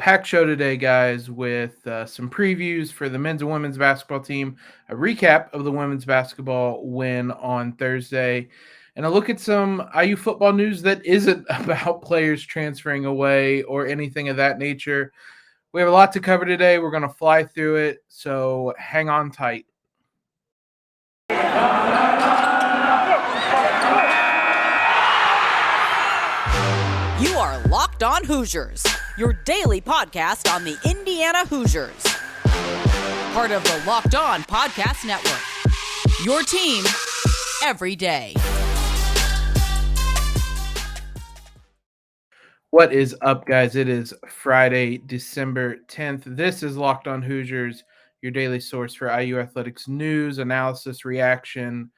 Packed show today, guys, with some previews for the men's and women's basketball team, a recap of the women's basketball win on Thursday, and a look at some IU football news that isn't about players transferring away or anything of that nature. We have a lot to cover today. We're going to fly through it, so hang on tight. You are Locked On Hoosiers, your daily podcast on the Indiana Hoosiers. Part of the Locked On Podcast Network, your team every day. What is up, guys? It is Friday, December 10th. This is Locked On Hoosiers, your daily source for IU athletics news, analysis, reaction,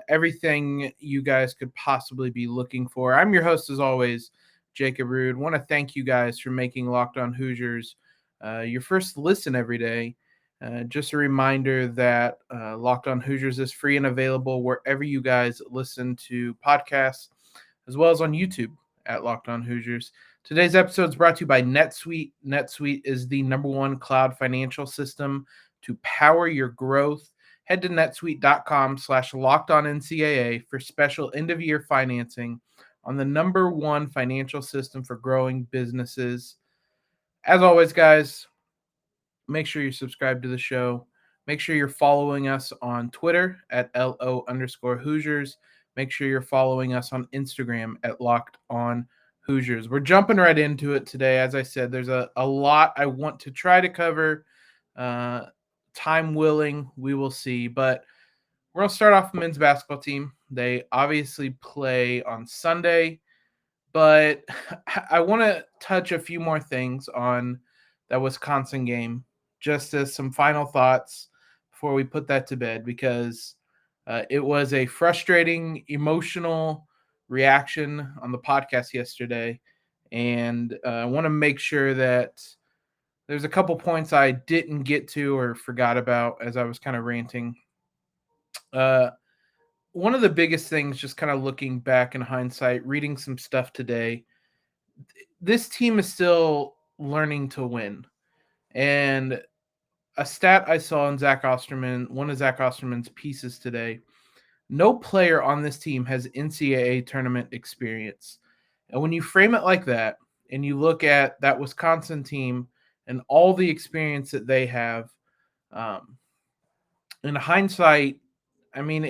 everything you guys could possibly be looking for. I'm your host, as always, Jacob Rude. Want to thank you guys for making Locked On Hoosiers your first listen every day. Just a reminder that Locked On Hoosiers is free and available wherever you guys listen to podcasts, as well as on YouTube at Locked On Hoosiers. Today's episode is brought to you by NetSuite. NetSuite is the #1 cloud financial system to power your growth. Head to netsuite.com/lockedonncaa for special end-of-year financing on the #1 financial system for growing businesses. As always, guys, make sure you subscribe to the show. Make sure you're following us on Twitter at @LO_Hoosiers. Make sure you're following us on Instagram at Locked On Hoosiers. We're jumping right into it today. As I said, there's a lot I want to try to cover. Time willing, we will see. But we're going to start off the men's basketball team. They obviously play on Sunday, but I want to touch a few more things on that Wisconsin game, just as some final thoughts before we put that to bed, because it was a frustrating, emotional reaction on the podcast yesterday, and I want to make sure that there's a couple points I didn't get to or forgot about as I was kind of ranting. One of the biggest things, just kind of looking back in hindsight, reading some stuff today, this team is still learning to win. And a stat I saw in one of Zach Osterman's pieces today, no player on this team has NCAA tournament experience. And when you frame it like that, and you look at that Wisconsin team and all the experience that they have, in hindsight, I mean,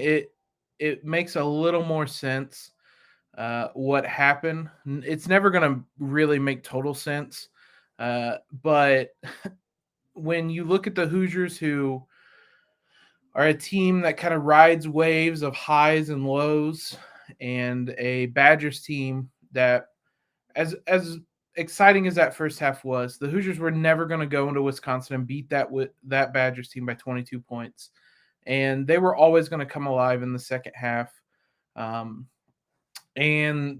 it makes a little more sense what happened. It's never going to really make total sense. But when you look at the Hoosiers, who are a team that kind of rides waves of highs and lows, and a Badgers team that, as exciting as that first half was, the Hoosiers were never going to go into Wisconsin and beat that Badgers team by 22 points. And they were always going to come alive in the second half. And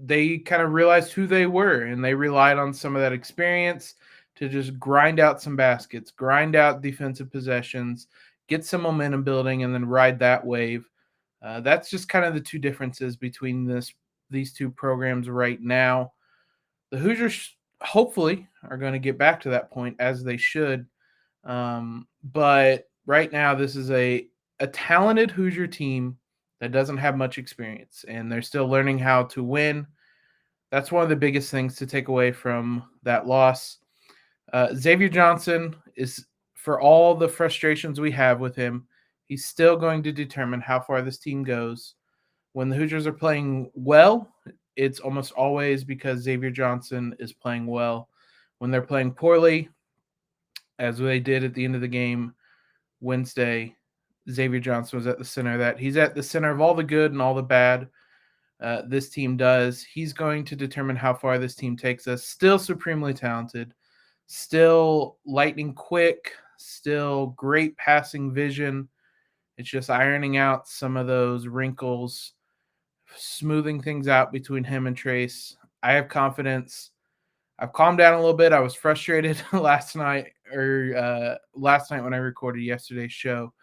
they kind of realized who they were, and they relied on some of that experience to just grind out some baskets, grind out defensive possessions, get some momentum building, and then ride that wave. That's just kind of the two differences between these two programs right now. The Hoosiers hopefully are going to get back to that point, as they should. But right now, this is a talented Hoosier team that doesn't have much experience, and they're still learning how to win. That's one of the biggest things to take away from that loss. Xavier Johnson is, for all the frustrations we have with him, he's still going to determine how far this team goes. When the Hoosiers are playing well, it's almost always because Xavier Johnson is playing well. When they're playing poorly, as they did at the end of the game Wednesday, Xavier Johnson was at the center of that. He's at the center of all the good and all the bad this team does. He's going to determine how far this team takes us. Still supremely talented, still lightning quick, still great passing vision. It's just ironing out some of those wrinkles, smoothing things out between him and Trace. I have confidence. I've calmed down a little bit. I was frustrated last night when I recorded yesterday's show.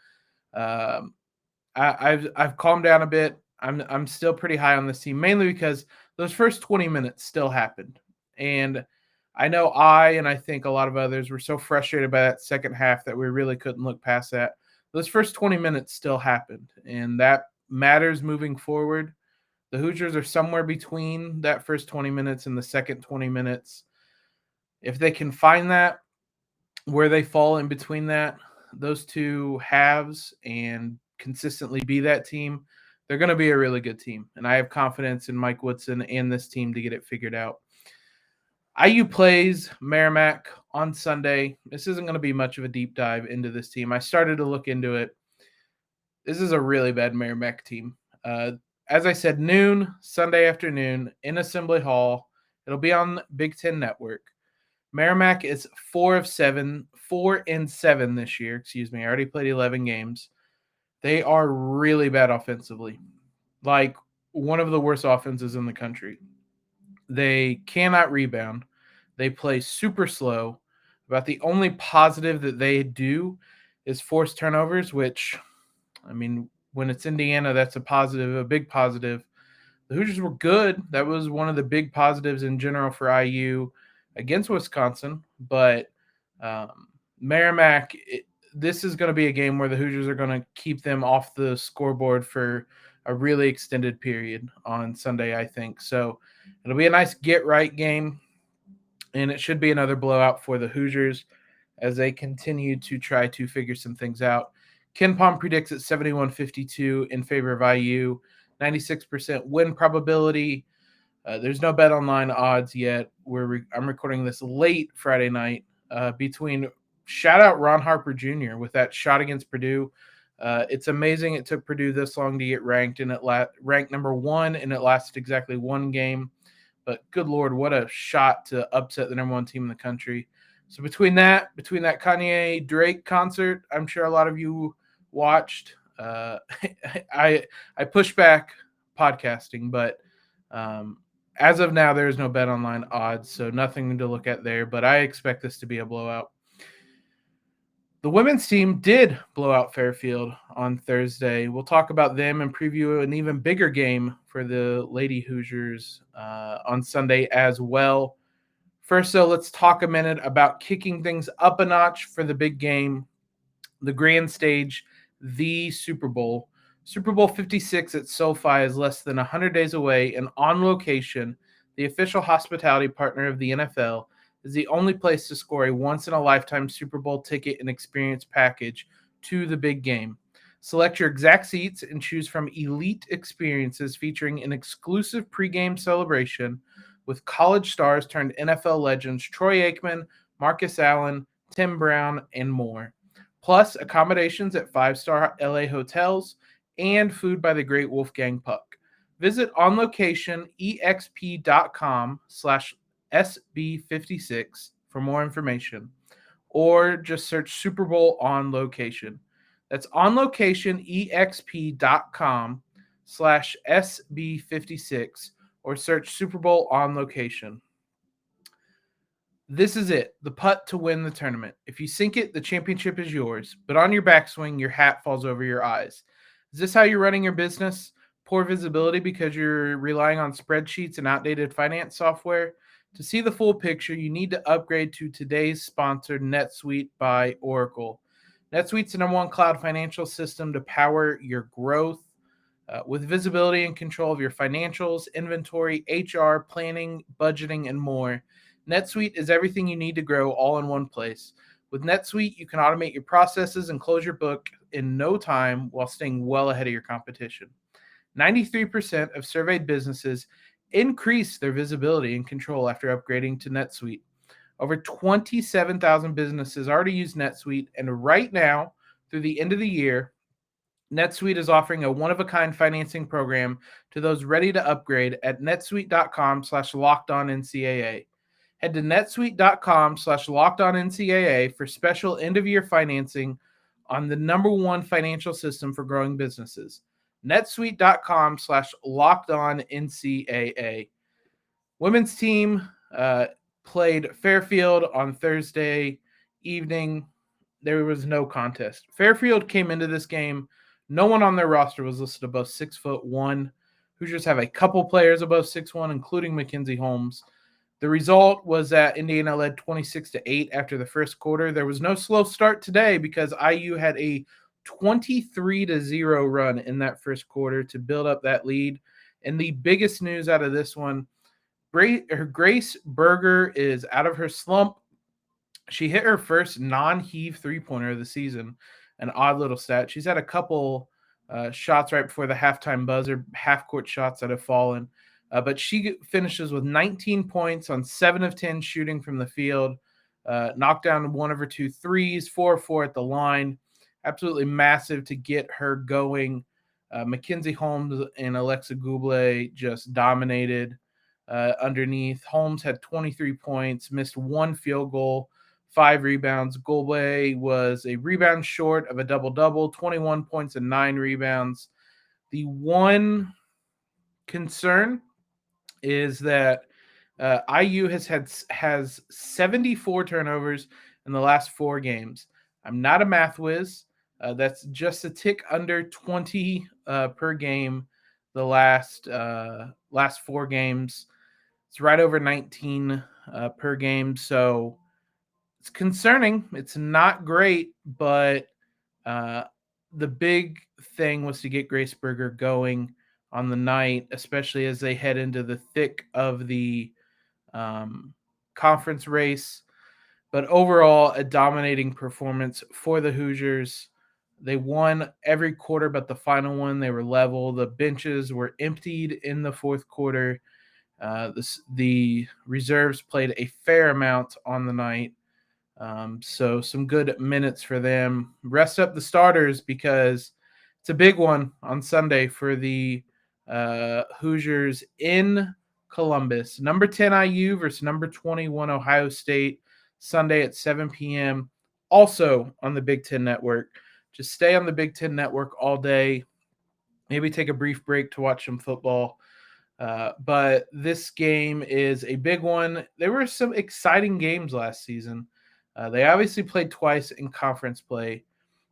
I've calmed down a bit. I'm still pretty high on this team, mainly because those first 20 minutes still happened, and I know and I think a lot of others were so frustrated by that second half that we really couldn't look past that. Those first 20 minutes still happened, and that matters moving forward. The Hoosiers are somewhere between that first 20 minutes and the second 20 minutes. If they can find that, where they fall in between those two halves and consistently be that team, they're going to be a really good team. And I have confidence in Mike Woodson and this team to get it figured out. IU plays Merrimack on Sunday. This isn't going to be much of a deep dive into this team. I started to look into it. This is a really bad Merrimack team. As I said, noon, Sunday afternoon in Assembly Hall. It'll be on Big Ten Network. Merrimack is 4-7 this year. Excuse me. I already played 11 games. They are really bad offensively. Like one of the worst offenses in the country. They cannot rebound. They play super slow. About the only positive that they do is force turnovers, which, I mean, when it's Indiana, that's a positive, a big positive. The Hoosiers were good. That was one of the big positives in general for IU against Wisconsin. But Merrimack, this is going to be a game where the Hoosiers are going to keep them off the scoreboard for a really extended period on Sunday, I think. So it'll be a nice get-right game, and it should be another blowout for the Hoosiers as they continue to try to figure some things out. Ken Palm predicts at 71-52 in favor of IU, 96% win probability. There's no BetOnline odds yet. I'm recording this late Friday night. Shout out Ron Harper Jr. with that shot against Purdue. It's amazing it took Purdue this long to get ranked, and it ranked number 1, and it lasted exactly one game. But good Lord, what a shot to upset the number 1 team in the country. So between that Kanye Drake concert, I'm sure a lot of you watched. I push back podcasting, but as of now, there is no BetOnline odds, so nothing to look at there. But I expect this to be a blowout. The women's team did blow out Fairfield on Thursday. We'll talk about them and preview an even bigger game for the Lady Hoosiers on Sunday as well. First, though, let's talk a minute about kicking things up a notch for the big game, the grand stage, the Super Bowl. Super Bowl 56 at SoFi is less than 100 days away, and On Location, the official hospitality partner of the NFL, is the only place to score a once-in-a-lifetime Super Bowl ticket and experience package to the big game. Select your exact seats and choose from elite experiences featuring an exclusive pregame celebration with college stars turned NFL legends Troy Aikman, Marcus Allen, Tim Brown, and more. Plus accommodations at 5-star LA hotels and food by the great Wolfgang Puck. Visit onlocation.exp.com/SB56 for more information, or just search Super Bowl On Location. That's onlocation.exp.com/SB56, or search Super Bowl On Location. This is it, the putt to win the tournament. If you sink it, the championship is yours, but on your backswing, your hat falls over your eyes. Is this how you're running your business? Poor visibility because you're relying on spreadsheets and outdated finance software? To see the full picture, you need to upgrade to today's sponsor, NetSuite by Oracle. NetSuite's the #1 cloud financial system to power your growth. With visibility and control of your financials, inventory, HR, planning, budgeting, and more. NetSuite is everything you need to grow all in one place. With NetSuite, you can automate your processes and close your book in no time while staying well ahead of your competition. 93% of surveyed businesses increase their visibility and control after upgrading to NetSuite. Over 27,000 businesses already use NetSuite, and right now, through the end of the year, NetSuite is offering a one-of-a-kind financing program to those ready to upgrade at netsuite.com/lockedonncaa. Head to netsuite.com/lockedonncaa for special end-of-year financing on the #1 financial system for growing businesses. netsuite.com/lockedonncaa. Women's team played Fairfield on Thursday evening. There was no contest. Fairfield came into this game. No one on their roster was listed above 6'1". Hoosiers have a couple players above 6'1", including Mackenzie Holmes. The result was that Indiana led 26-8 after the first quarter. There was no slow start today because IU had a 23-0 run in that first quarter to build up that lead. And the biggest news out of this one, Grace Berger is out of her slump. She hit her first non-heave three-pointer of the season, an odd little stat. She's had a couple shots right before the halftime buzzer, half-court shots that have fallen. But she finishes with 19 points on 7 of 10 shooting from the field, knocked down one of her 2 threes, 4 of 4 at the line. Absolutely massive to get her going. Mackenzie Holmes and Alexa Gouble just dominated underneath. Holmes had 23 points, missed 1 field goal, 5 rebounds. Gouble was a rebound short of a double-double, 21 points and 9 rebounds. The one concern is that IU has 74 turnovers in the last 4 games. I'm not a math whiz. That's just a tick under 20 per game the last 4 games. It's right over 19 per game, so it's concerning. It's not great, but the big thing was to get Grace Berger going on the night, especially as they head into the thick of the conference race. But overall, a dominating performance for the Hoosiers. They won every quarter but the final one. They were level. The benches were emptied in the fourth quarter. The reserves played a fair amount on the night. So some good minutes for them. Rest up the starters because it's a big one on Sunday for the Hoosiers in Columbus. Number 10 IU versus number 21 Ohio State, Sunday at 7 p.m. Also on the Big Ten Network. Just stay on the Big Ten Network all day. Maybe take a brief break to watch some football. But this game is a big one. There were some exciting games last season. They obviously played twice in conference play.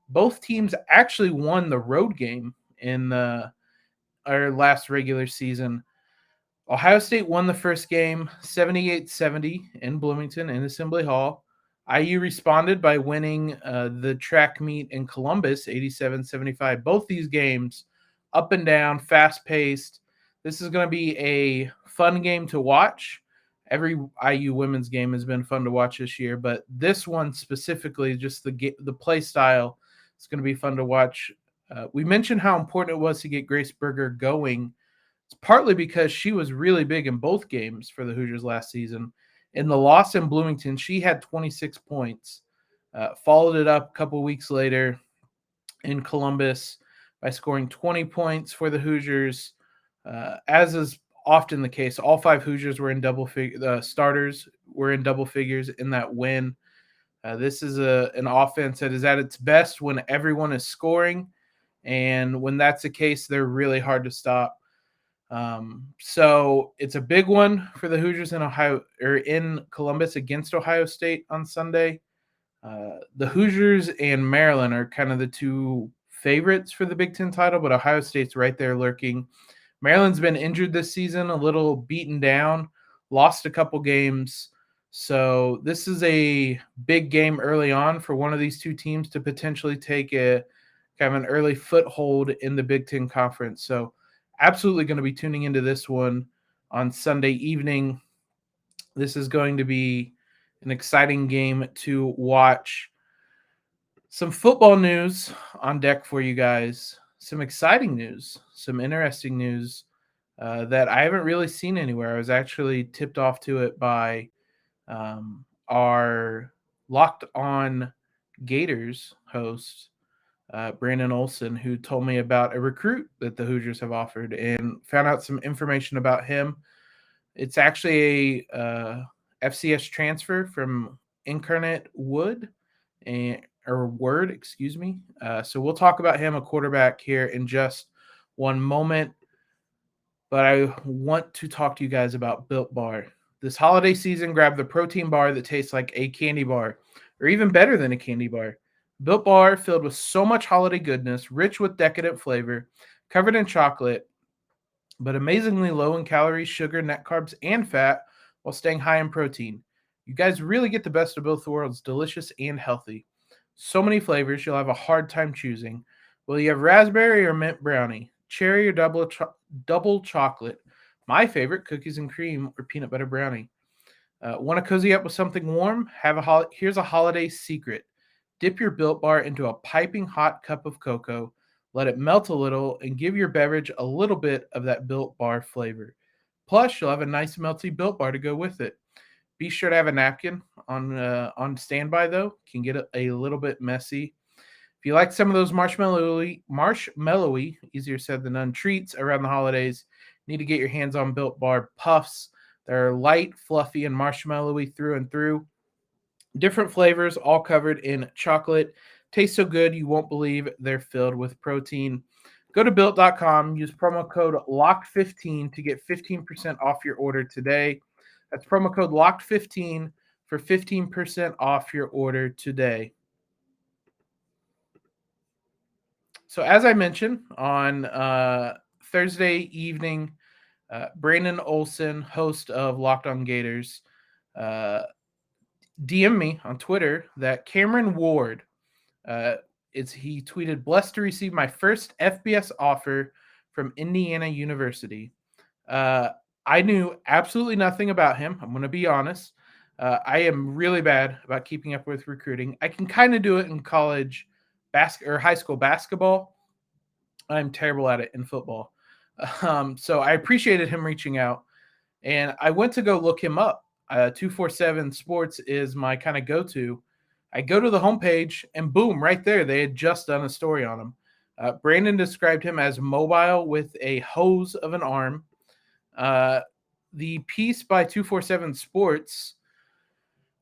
Both teams actually won the road game in our last regular season. Ohio State won the first game 78-70 in Bloomington in Assembly Hall. IU responded by winning the track meet in Columbus 87-75. Both these games up and down, fast-paced. This is going to be a fun game to watch. Every IU women's game has been fun to watch this year, but this one specifically, just the play style, is going to be fun to watch. We mentioned how important it was to get Grace Berger going. It's partly because she was really big in both games for the Hoosiers last season. In the loss in Bloomington, she had 26 points. Followed it up a couple weeks later in Columbus by scoring 20 points for the Hoosiers. As is often the case, all 5 Hoosiers were in starters were in double figures in that win. This is an offense that is at its best when everyone is scoring, and when that's the case, they're really hard to stop. So it's a big one for the Hoosiers in Columbus against Ohio State on Sunday. The Hoosiers and Maryland are kind of the 2 favorites for the Big Ten title, but Ohio State's right there lurking. Maryland's been injured this season, a little beaten down, lost a couple games. So this is a big game early on for one of these 2 teams to potentially take a kind of an early foothold in the Big Ten Conference. So absolutely going to be tuning into this one on Sunday evening. This is going to be an exciting game to watch. Some football news on deck for you guys. Some exciting news, some interesting news that I haven't really seen anywhere. I was actually tipped off to it by our Locked On Gators host, Brandon Olson, who told me about a recruit that the Hoosiers have offered and found out some information about him. It's actually a FCS transfer from Incarnate Word. So we'll talk about him, a quarterback, here in just one moment. But I want to talk to you guys about Built Bar. This holiday season, grab the protein bar that tastes like a candy bar, or even better than a candy bar. Built Bar, filled with so much holiday goodness, rich with decadent flavor, covered in chocolate, but amazingly low in calories, sugar, net carbs, and fat, while staying high in protein. You guys really get the best of both worlds, delicious and healthy. So many flavors, you'll have a hard time choosing. Will you have raspberry or mint brownie, cherry or double chocolate? My favorite, cookies and cream or peanut butter brownie. Want to cozy up with something warm? Here's a holiday secret. Dip your Built Bar into a piping hot cup of cocoa, let it melt a little, and give your beverage a little bit of that Built Bar flavor. Plus, you'll have a nice melty Built Bar to go with it. Be sure to have a napkin on standby, though. Can get a little bit messy. If you like some of those marshmallowy, easier said than done, treats around the holidays, you need to get your hands on Built Bar Puffs. They're light, fluffy, and marshmallowy through and through. Different flavors, all covered in chocolate. Taste so good you won't believe they're filled with protein. Go to built.com, use promo code LOCKED15 to get 15% off your order today. That's promo code LOCKED15 for 15% off your order today. So as I mentioned on Thursday evening, Brandon Olson, host of Locked On Gators, DM me on Twitter that Cameron Ward, he tweeted, "Blessed to receive my first FBS offer from Indiana University." I knew absolutely nothing about him. I'm going to be honest. I am really bad about keeping up with recruiting. I can kind of do it in college or high school basketball. I'm terrible at it in football. So I appreciated him reaching out, and I went to go look him up. 247 Sports is my kind of go-to. I go to the homepage, and boom, right there, they had just done a story on him. Brandon described him as mobile with a hose of an arm. The piece by 247 Sports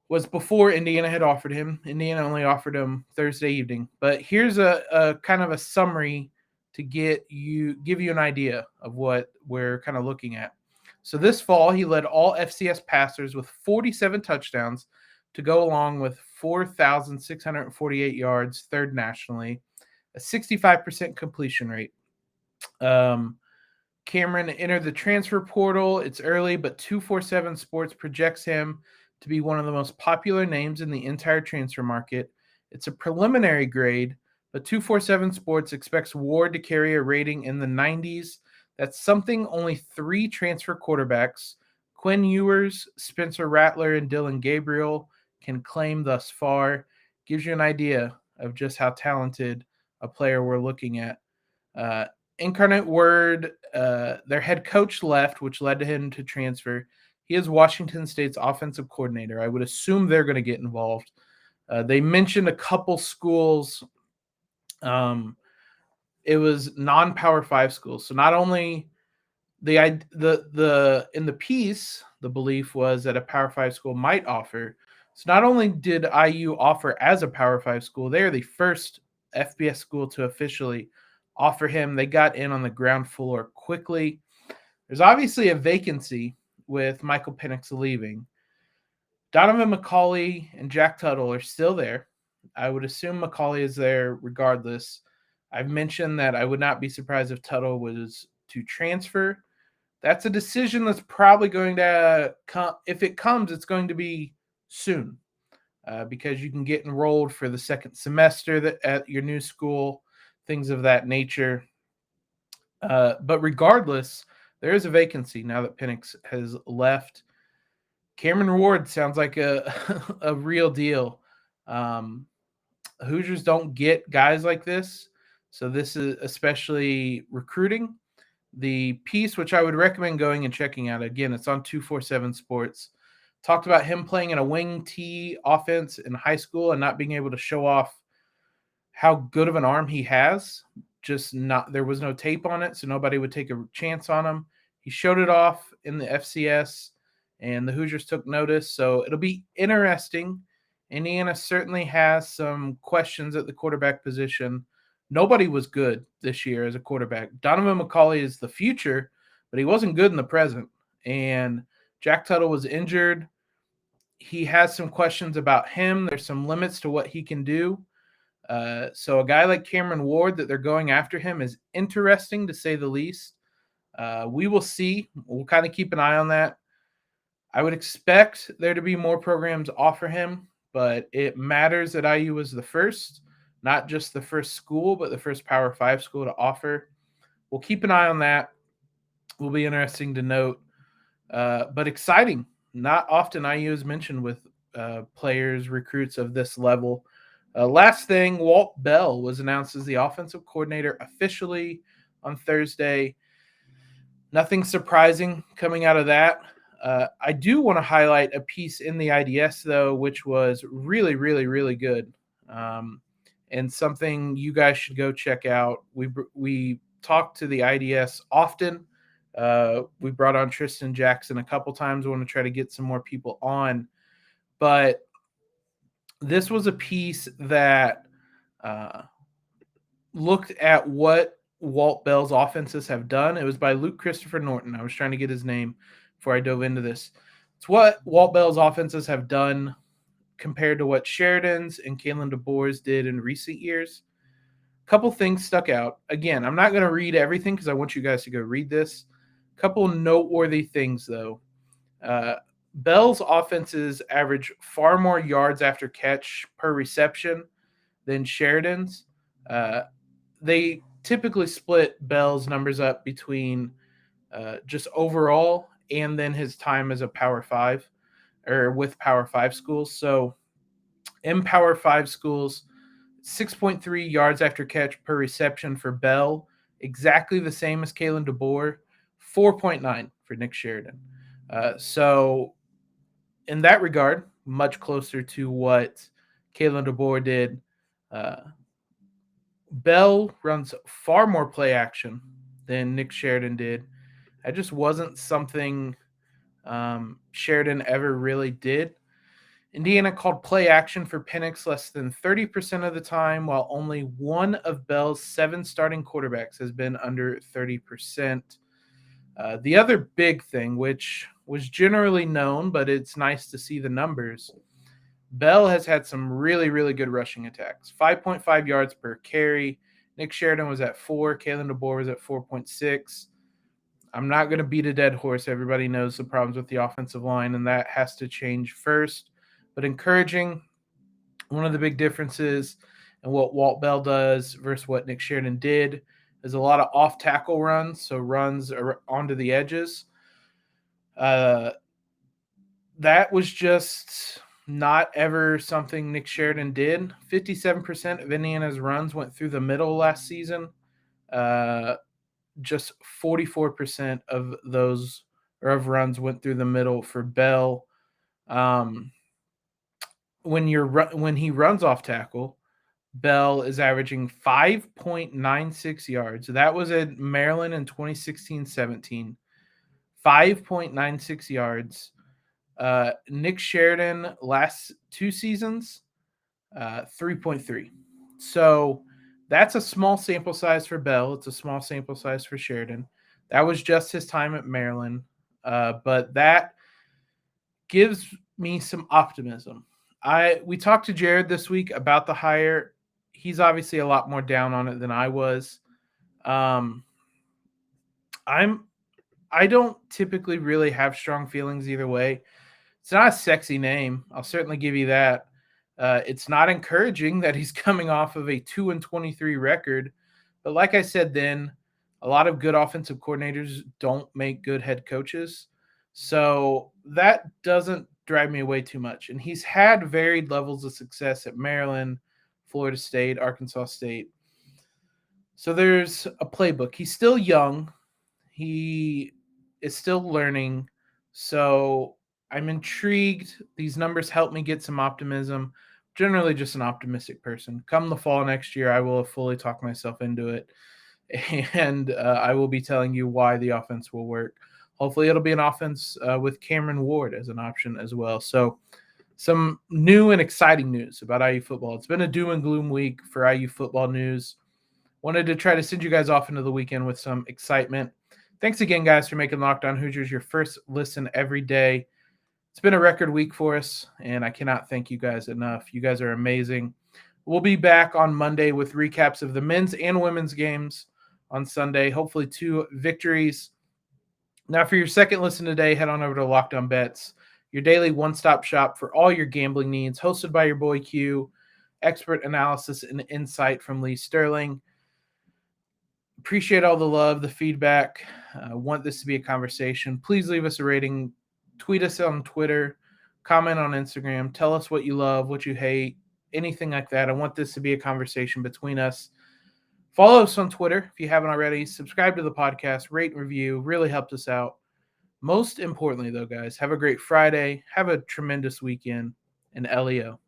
was before Indiana had offered him. Indiana only offered him Thursday evening. But here's a kind of a summary to give you an idea of what we're kind of looking at. So this fall, he led all FCS passers with 47 touchdowns to go along with 4,648 yards, third nationally, a 65% completion rate. Cameron entered the transfer portal. It's early, but 247 Sports projects him to be one of the most popular names in the entire transfer market. It's a preliminary grade, but 247 Sports expects Ward to carry a rating in the 90s. That's something only 3 transfer quarterbacks, Quinn Ewers, Spencer Rattler, and Dylan Gabriel, can claim thus far. Gives you an idea of just how talented a player we're looking at. Incarnate Word, their head coach left, which led to him to transfer. He is Washington State's offensive coordinator. I would assume they're going to get involved. They mentioned a couple schools. It was non-Power 5 schools. So not only in the piece, the belief was that a Power 5 school might offer. So not only did IU offer as a Power 5 school, they are the first FBS school to officially offer him. They got in on the ground floor quickly. There's obviously a vacancy with Michael Penix leaving. Donovan McCauley and Jack Tuttle are still there. I would assume McCauley is there regardless. I've mentioned that I would not be surprised if Tuttle was to transfer. That's a decision that's probably going to come. If it comes, it's going to be soon because you can get enrolled for the second semester at your new school, things of that nature. But regardless, there is a vacancy now that Penix has left. Cameron Ward sounds like a a real deal. Hoosiers don't get guys like this, so this is especially recruiting. The piece, which I would recommend going and checking out, again, it's on 247 Sports, talked about him playing in a wing T offense in high school and not being able to show off how good of an arm he has. There was no tape on it, so nobody would take a chance on him. He showed it off in the FCS, and the Hoosiers took notice. So it'll be interesting. Indiana certainly has some questions at the quarterback position. Nobody was good this year as a quarterback. Donovan McCauley is the future, but he wasn't good in the present. And Jack Tuttle was injured. He has some questions about him. There's some limits to what he can do. So a guy like Cameron Ward that they're going after him is interesting to say the least. We will see. We'll kind of keep an eye on that. I would expect there to be more programs offer him, but it matters that IU was the first, not just the first school, but the first Power 5 school to offer. We'll keep an eye on that. Will be interesting to note, but exciting. Not often IU is mentioned with players, recruits of this level. Last thing, Walt Bell was announced as the offensive coordinator officially on Thursday. Nothing surprising coming out of that. I do want to highlight a piece in the IDS, though, which was really, really, really good, and something you guys should go check out. We talk to the IDS often. We brought on Tristan Jackson a couple times. I want to try to get some more people on. But this was a piece that looked at what Walt Bell's offenses have done. It was by Luke Christopher Norton. I was trying to get his name before I dove into this. It's what Walt Bell's offenses have done compared to what Sheridan's and Kalen DeBoer's did in recent years. A couple things stuck out. Again, I'm not going to read everything because I want you guys to go read this. A couple noteworthy things, though. Bell's offenses average far more yards after catch per reception than Sheridan's. They typically split Bell's numbers up between just overall and then his time as a Power 5 or with Power 5 schools. So in Power 5 schools, 6.3 yards after catch per reception for Bell, exactly the same as Kalen DeBoer, 4.9 for Nick Sheridan. So in that regard, much closer to what Kalen DeBoer did. Bell runs far more play action than Nick Sheridan did. That just wasn't something Sheridan ever really did. Indiana called play action for Penix less than 30% of the time, while only one of Bell's 7 starting quarterbacks has been under 30%. The other big thing, which was generally known, but it's nice to see the numbers, Bell has had some really, really good rushing attacks. 5.5 yards per carry. Nick Sheridan was at 4. Kalen DeBoer was at 4.6. I'm not going to beat a dead horse. Everybody knows the problems with the offensive line, and that has to change first. But encouraging, one of the big differences in what Walt Bell does versus what Nick Sheridan did is a lot of off-tackle runs, so runs onto the edges. That was just not ever something Nick Sheridan did. 57% of Indiana's runs went through the middle last season. Just 44% of those or of runs went through the middle for Bell. When he runs off tackle, Bell is averaging 5.96 yards. That was at Maryland in 2016-17. 5.96 yards. Nick Sheridan last 2 seasons, 3.3. So that's a small sample size for Bell. It's a small sample size for Sheridan. That was just his time at Maryland. But that gives me some optimism. We talked to Jared this week about the hire. He's obviously a lot more down on it than I was. I don't typically really have strong feelings either way. It's not a sexy name. I'll certainly give you that. It's not encouraging that he's coming off of a 2-23 record. But like I said then, a lot of good offensive coordinators don't make good head coaches. So that doesn't drive me away too much. And he's had varied levels of success at Maryland, Florida State, Arkansas State. So there's a playbook. He's still young. He is still learning. So I'm intrigued. These numbers help me get some optimism. Generally just an optimistic person. Come the fall next year, I will have fully talked myself into it. And I will be telling you why the offense will work. Hopefully it'll be an offense with Cameron Ward as an option as well. So some new and exciting news about IU football. It's been a doom and gloom week for IU football news. Wanted to try to send you guys off into the weekend with some excitement. Thanks again, guys, for making Locked On Hoosiers your first listen every day. It's been a record week for us, and I cannot thank you guys enough. You guys are amazing. We'll be back on Monday with recaps of the men's and women's games on Sunday. Hopefully 2 victories. Now, for your second listen today, head on over to Locked On Bets. your daily one-stop shop for all your gambling needs, hosted by your boy Q, expert analysis and insight from Lee Sterling. Appreciate all the love, the feedback. Want this to be a conversation. Please leave us a rating. Tweet us on Twitter. Comment on Instagram. Tell us what you love, what you hate, anything like that. I want this to be a conversation between us. Follow us on Twitter if you haven't already. Subscribe to the podcast. Rate and review. Really helps us out. Most importantly, though, guys, have a great Friday. Have a tremendous weekend. And LEO.